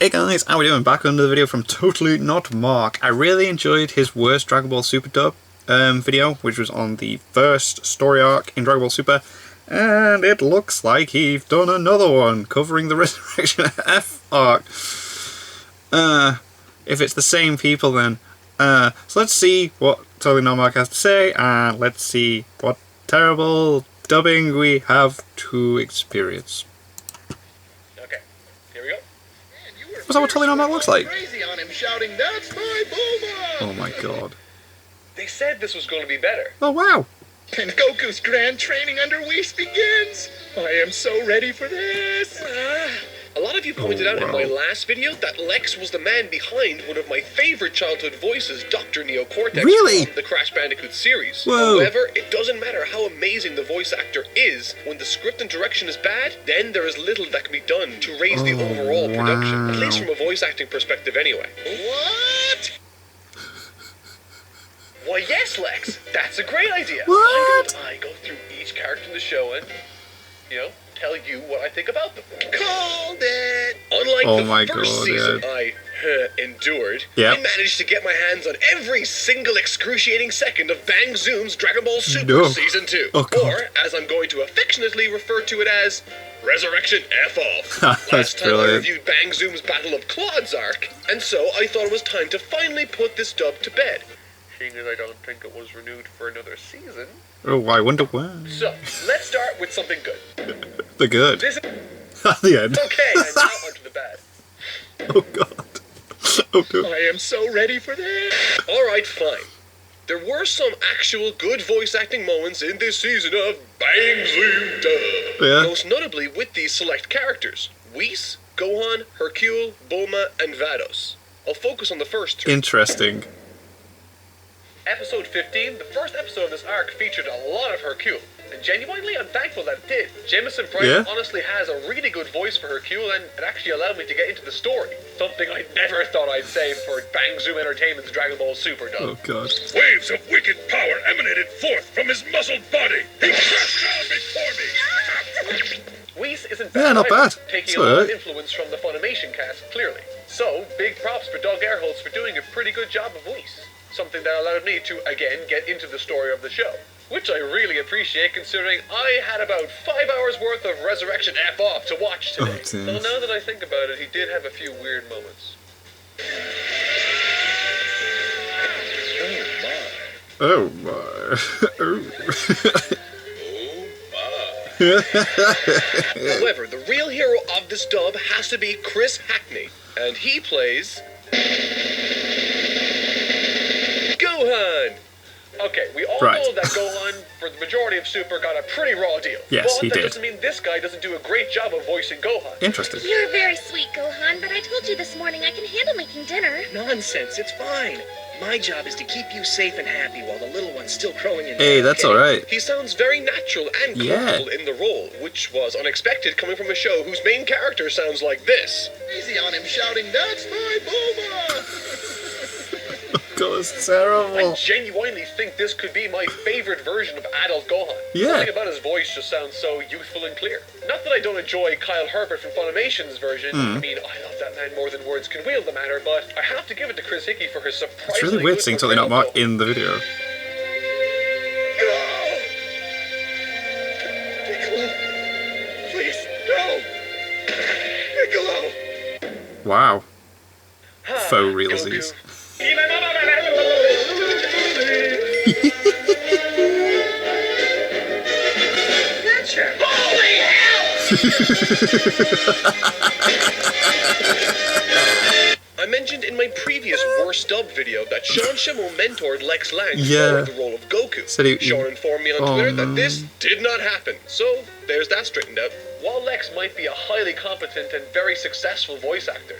Hey guys, how we doing? Back on another video from Totally Not Mark. I really enjoyed his worst Dragon Ball Super dub video, which was on the first story arc in Dragon Ball Super, and it looks like he's done another one covering the Resurrection F arc. If it's the same people then. So let's see what Totally Not Mark has to say, and let's see what terrible dubbing we have to experience. Was that what Totally Not Mark looks like? Crazy on him, shouting, "That's my Bulma!" Oh my god. They said this was going to be better. Oh wow. And Goku's grand training under Whis begins. I am so ready for this. A lot of you pointed out in my last video that Lex was the man behind one of my favorite childhood voices, Dr. Neo Cortex, really? from the Crash Bandicoot series. Whoa. However, it doesn't matter how amazing the voice actor is. When the script and direction is bad, then there is little that can be done to raise the overall production. At least from a voice acting perspective anyway. What? Why yes, Lex, that's a great idea. What? Why don't I go through each character in the show and, tell you what I think about them. Called it. Unlike my the first God, season yeah. I endured, Yep. I managed to get my hands on every single excruciating second of Bang Zoom's Dragon Ball Super No. Season 2. Oh, God. Or, as I'm going to affectionately refer to it as, Resurrection F-Off. That's Last time I brilliant. reviewed Bang Zoom's Battle of Claude's arc, and so I thought it was time to finally put this dub to bed. Seeing as I don't think it was renewed for another season. Oh, I wonder why. So, let's start with something good. The good. This is At the end. okay, and now onto the bad. Oh god. Oh no. I am so ready for this. Alright, fine. There were some actual good voice acting moments in this season of Bang Zoom Dub. Yeah. Most notably with these select characters. Whis, Gohan, Hercule, Bulma, and Vados. I'll focus on the first three. Interesting. Episode 15, the first episode of this arc featured a lot of Hercule. And genuinely, I'm thankful that it did. Jameson Price Yeah? honestly has a really good voice for Hercule, and it actually allowed me to get into the story. Something I never thought I'd say for Bang Zoom Entertainment's Dragon Ball Super dub. Oh god. Waves of wicked power emanated forth from his muscled body. He crashed down before me. Whis isn't Yeah, bad. not either, bad. Taking It's a lot of alright. influence from the Funimation cast, clearly. So, big props for Doug Erholtz for doing a pretty good job of Whis. Something that allowed me to, again, get into the story of the show. Which I really appreciate considering I had about 5 hours worth of Resurrection F-Off to watch today. Oh, So jeez. now that I think about it, he did have a few weird moments. Oh my. Oh. However, the real hero of this dub has to be Chris Hackney, and he plays Gohan! Okay, we all Right. know that Gohan, for the majority of Super, got a pretty raw deal. Yes, but he that did. doesn't mean this guy doesn't do a great job of voicing Gohan. Interesting. You're very sweet, Gohan, but I told you this morning I can handle making dinner. Nonsense, it's fine. My job is to keep you safe and happy while the little one's still growing in Hey, that's alright. He sounds very natural and Yeah. comfortable in the role, which was unexpected coming from a show whose main character sounds like this. Crazy on him, shouting, "That's my Bulma!" God, it's I terrible. genuinely think this could be my favorite version of adult Gohan. Yeah. Something about his voice just sounds so youthful and clear. Not that I don't enjoy Kyle Herbert from Funimation's version. I mean, I love that man more than words can wield the matter, but I have to give it to Chris Hickey for his surprisingly It's really weird good seeing Totally Not portrayal. Mark in the video. Piccolo! Please, no! Piccolo! Wow. Ah, Faux realsies. Gotcha! Holy hell! I mentioned in my previous worst dub video that Sean Schemmel mentored Lex Lang Yeah. for the role of Goku. Said he- Sean informed me on Oh, Twitter no. that this did not happen, so there's that straightened out. While Lex might be a highly competent and very successful voice actor,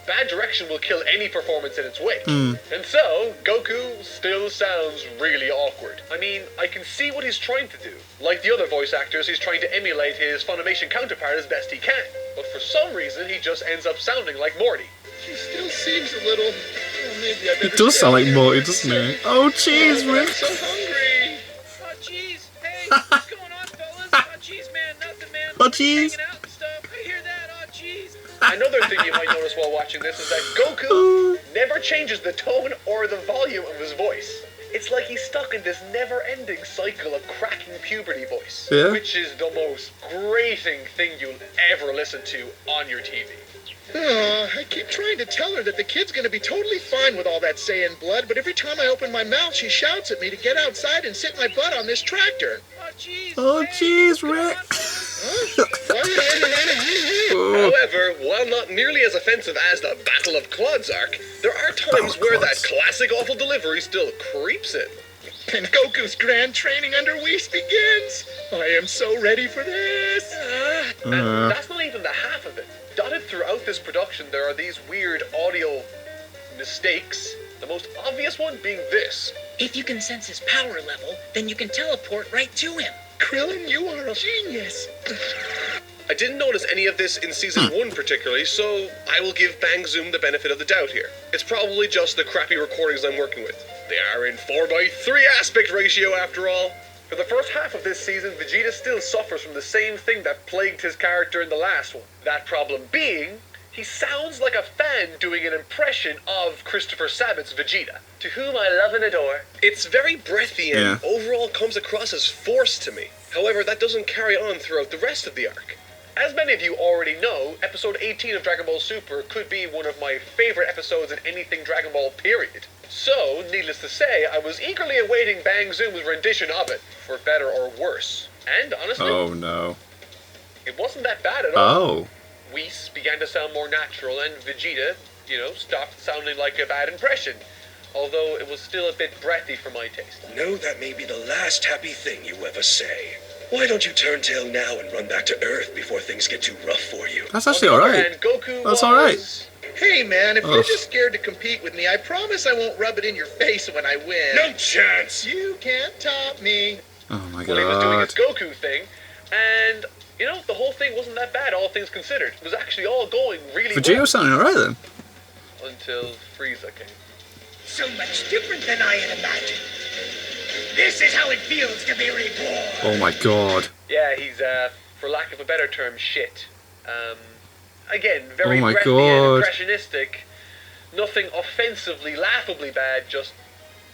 bad direction will kill any performance in its wake. And so, Goku still sounds really awkward. I mean, I can see what he's trying to do. Like the other voice actors, he's trying to emulate his Funimation counterpart as best he can. But for some reason, he just ends up sounding like Morty. She still seems a little... Well, maybe I better It does stay sound like here. Morty, doesn't it? Oh, jeez, I'm man. so hungry! Oh, jeez. Hey, what's going on, fellas? Oh, jeez, man. Nothing, man. Oh, jeez. Hanging out and stuff. I hear that. Oh, jeez. Another thing you might notice while watching this is that Goku never changes the tone or the volume of his voice. It's like he's stuck in this never-ending cycle of cracking puberty voice, Yeah. which is the most grating thing you'll ever listen to on your TV. I keep trying to tell her that the kid's gonna be totally fine with all that Saiyan blood, but every time I open my mouth, she shouts at me to get outside and sit my butt on this tractor. Oh, jeez, Rick. However, while not nearly as offensive as the Battle of Clods arc, there are times where that classic awful delivery still creeps in. And Goku's grand training under Whis begins. I am so ready for this. And that's not even the half of it. Dotted throughout this production, there are these weird audio mistakes. The most obvious one being this. If you can sense his power level, then you can teleport right to him. Krillin, you are a genius. I didn't notice any of this in Season 1 particularly, so I will give Bang Zoom the benefit of the doubt here. It's probably just the crappy recordings I'm working with. They are in 4:3 aspect ratio after all. For the first half of this season, Vegeta still suffers from the same thing that plagued his character in the last one. That problem being, he sounds like a fan doing an impression of Christopher Sabat's Vegeta, to whom I love and adore. It's very breathy and overall comes across as forced to me. However, that doesn't carry on throughout the rest of the arc. As many of you already know, episode 18 of Dragon Ball Super could be one of my favorite episodes in anything Dragon Ball period. So, needless to say, I was eagerly awaiting Bang Zoom's rendition of it, for better or worse. And honestly, Oh, no. it wasn't that bad at all. Oh. Whis began to sound more natural, and Vegeta, stopped sounding like a bad impression. Although it was still a bit breathy for my taste. No, that may be the last happy thing you ever say. Why don't you turn tail now and run back to Earth before things get too rough for you? That's actually alright. And Goku That's was... alright. Hey man, if you're just scared to compete with me, I promise I won't rub it in your face when I win. No chance. You can't top me. Oh, my Well, he was doing his God. Goku thing, and, the whole thing wasn't that bad, all things considered. It was actually all going really Vegeta well. was sounding alright then. Until Frieza came. So much different than I had imagined. This is how it feels to be reborn. Oh, my God. Yeah, he's, for lack of a better term, shit. Again, very Oh my breathy and God. impressionistic. Nothing offensively, laughably bad, just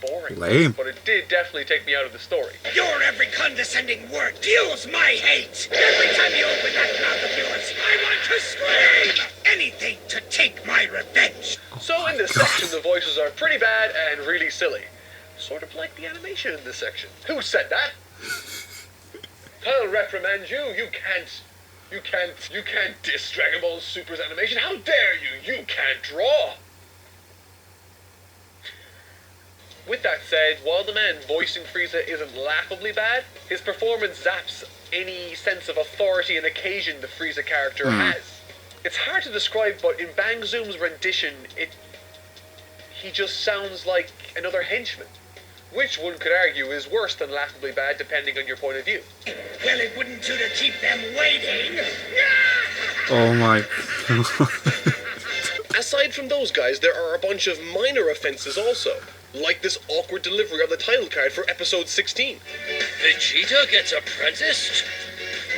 boring. Lame. But it did definitely take me out of the story. Your every condescending word fuels my hate. Every time you open that mouth of yours, I want to scream. Anything to take my revenge. So in this section, the voices are pretty bad and really silly. Sort of like the animation in this section. Who said that? I'll reprimand you. You can't diss Dragon Ball Super's animation. How dare you? You can't draw. With that said, while the man voicing Frieza isn't laughably bad, his performance zaps any sense of authority and occasion the Frieza character has. It's hard to describe, but in Bang Zoom's rendition, he just sounds like another henchman, which one could argue is worse than laughably bad depending on your point of view. Well, it wouldn't do to keep them waiting. Oh, my... Aside from those guys, there are a bunch of minor offenses also, like this awkward delivery of the title card for episode 16. Vegeta gets apprenticed?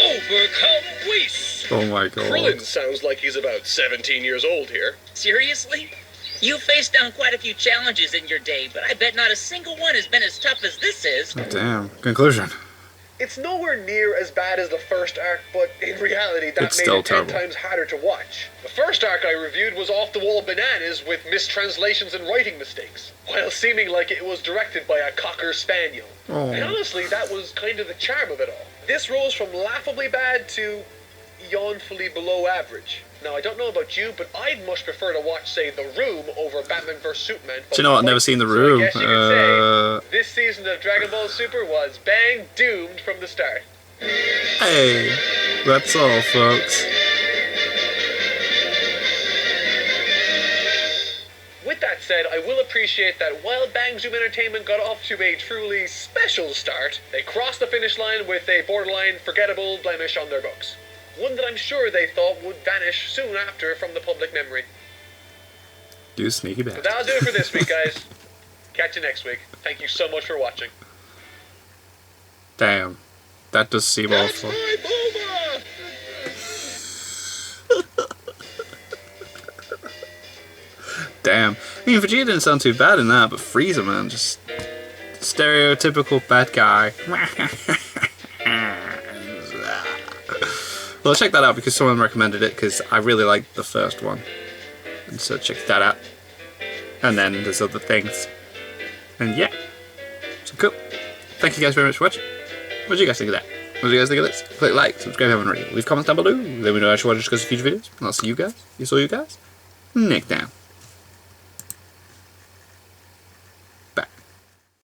Overcome Whis! Oh, my Krillin God. sounds like he's about 17 years old here. Seriously? You faced down quite a few challenges in your day, but I bet not a single one has been as tough as this is. Damn. Conclusion. It's nowhere near as bad as the first arc, but in reality that It's made still it 10 terrible. times harder to watch. The first arc I reviewed was off-the-wall bananas with mistranslations and writing mistakes, while seeming like it was directed by a Cocker Spaniel. Oh. And honestly, that was kind of the charm of it all. This rose from laughably bad to yawnfully below average. Now, I don't know about you, but I'd much prefer to watch, say, The Room over Batman vs. Superman. Do you know what? I've never seen The So Room. I guess you could say, this season of Dragon Ball Super was bang doomed from the start. Hey. That's all, folks. With that said, I will appreciate that while Bang Zoom Entertainment got off to a truly special start, they crossed the finish line with a borderline forgettable blemish on their books. One that I'm sure they thought would vanish soon after from the public memory. Do sneaky But bit. that'll do it for this week, guys. Catch you next week. Thank you so much for watching. Damn. That does seem That's awful. my boba! damn. I mean, Vegeta didn't sound too bad in that, but Frieza, man, just stereotypical bad guy. Well, check that out because someone recommended it because I really liked the first one. And so check that out. And then there's other things. And yeah. So cool. Thank you guys very much for watching. What did you guys think of that? What did you guys think of this? Click like, subscribe if you haven't already. Leave comments down below. Let me know how you should watch us because of future videos. And I'll see you guys. You guys. Next time.